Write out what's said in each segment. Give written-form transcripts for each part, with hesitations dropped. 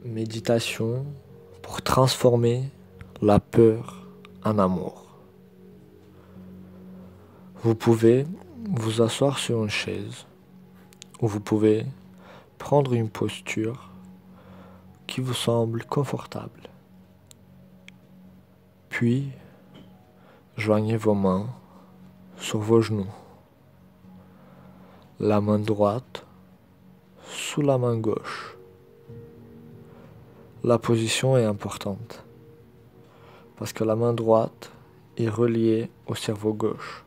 Méditation pour transformer la peur en amour. Vous pouvez vous asseoir sur une chaise ou vous pouvez prendre une posture qui vous semble confortable. Puis, joignez vos mains sur vos genoux, la main droite sous la main gauche. La position est importante parce que la main droite est reliée au cerveau gauche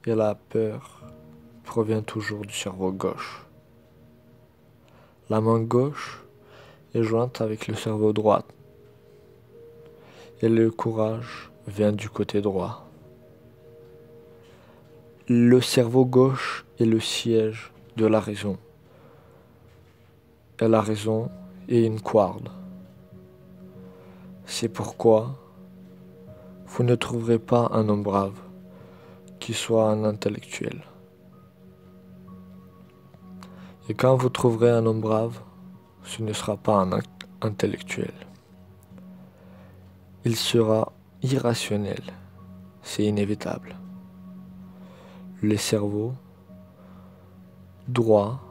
et la peur provient toujours du cerveau gauche. La main gauche est jointe avec le cerveau droit et le courage vient du côté droit. Le cerveau gauche est le siège de la raison et la raison est une corde. C'est pourquoi vous ne trouverez pas un homme brave qui soit un intellectuel. Et quand vous trouverez un homme brave, ce ne sera pas un intellectuel. Il sera irrationnel, c'est inévitable. Le cerveau droit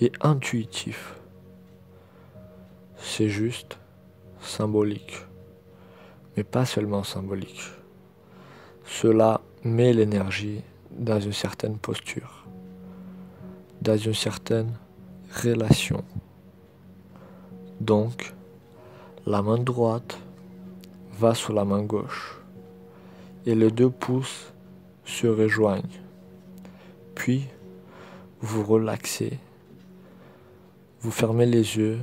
et intuitif, c'est juste symbolique, mais pas seulement symbolique. Cela met l'énergie dans une certaine posture, dans une certaine relation. Donc, la main droite va sur la main gauche et les deux pouces se rejoignent. Puis, vous relaxez, vous fermez les yeux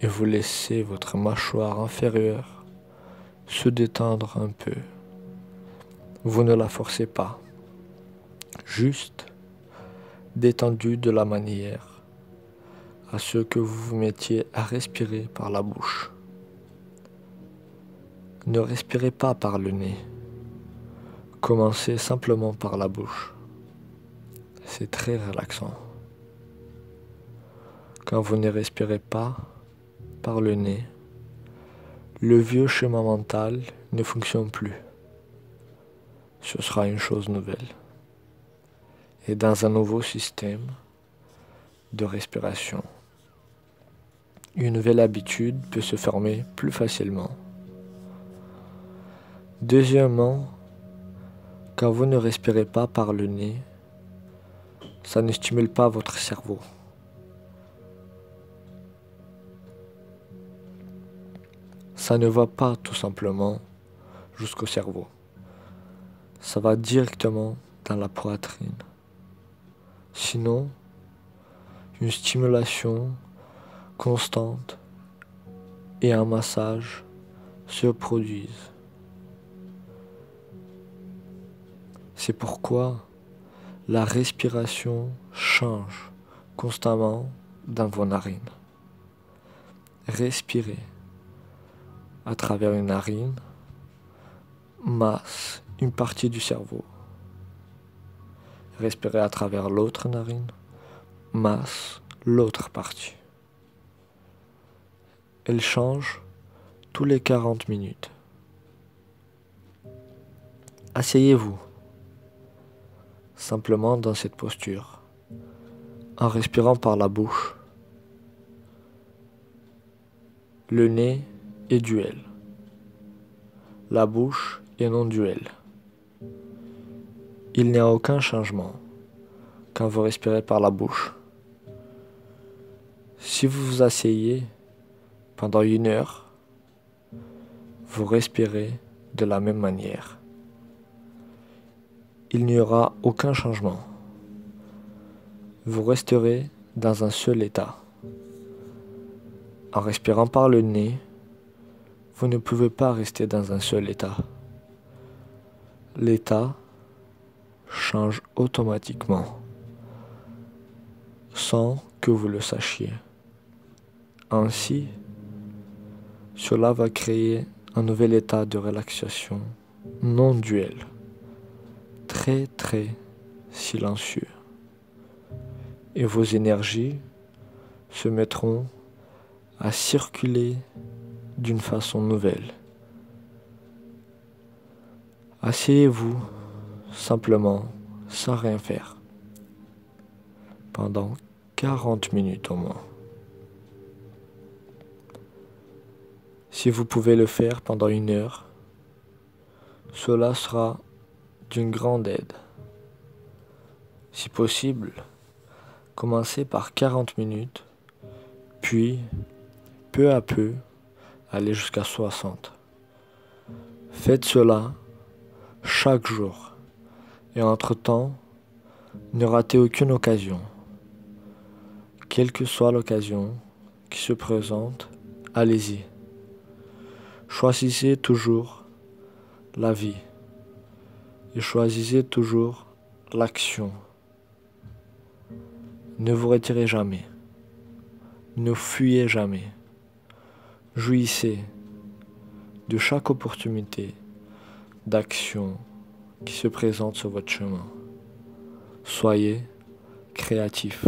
et vous laissez votre mâchoire inférieure se détendre un peu. Vous ne la forcez pas, juste détendue de la manière à ce que vous vous mettiez à respirer par la bouche. Ne respirez pas par le nez. Commencez simplement par la bouche. C'est très relaxant. Quand vous ne respirez pas par le nez, le vieux schéma mental ne fonctionne plus. Ce sera une chose nouvelle. Et dans un nouveau système de respiration, une nouvelle habitude peut se former plus facilement. Deuxièmement, quand vous ne respirez pas par le nez, ça ne stimule pas votre cerveau. Ça ne va pas tout simplement jusqu'au cerveau. Ça va directement dans la poitrine. Sinon, une stimulation constante et un massage se produisent. C'est pourquoi la respiration change constamment dans vos narines. Respirez à travers une narine, masse une partie du cerveau. Respirez à travers l'autre narine, masse l'autre partie. Elle change tous les 40 minutes. Asseyez-vous simplement dans cette posture, en respirant par la bouche. Le nez est duel. La bouche est non duel. Il n'y a aucun changement quand vous respirez par la bouche. Si vous vous asseyez pendant 1 heure, vous respirez de la même manière. Il n'y aura aucun changement. Vous resterez dans un seul état. En respirant par le nez, vous ne pouvez pas rester dans un seul état. L'état change automatiquement, sans que vous le sachiez. Ainsi, cela va créer un nouvel état de relaxation non duel, très très silencieux. Et vos énergies se mettront à circuler d'une façon nouvelle. Asseyez-vous simplement sans rien faire pendant 40 minutes au moins. Si vous pouvez le faire pendant 1 heure, cela sera d'une grande aide. Si possible, commencez par 40 minutes, puis peu à peu aller jusqu'à 60. Faites cela chaque jour et entre-temps, ne ratez aucune occasion. Quelle que soit l'occasion qui se présente, allez-y. Choisissez toujours la vie et choisissez toujours l'action. Ne vous retirez jamais. Ne fuyez jamais. Jouissez de chaque opportunité d'action qui se présente sur votre chemin. Soyez créatif.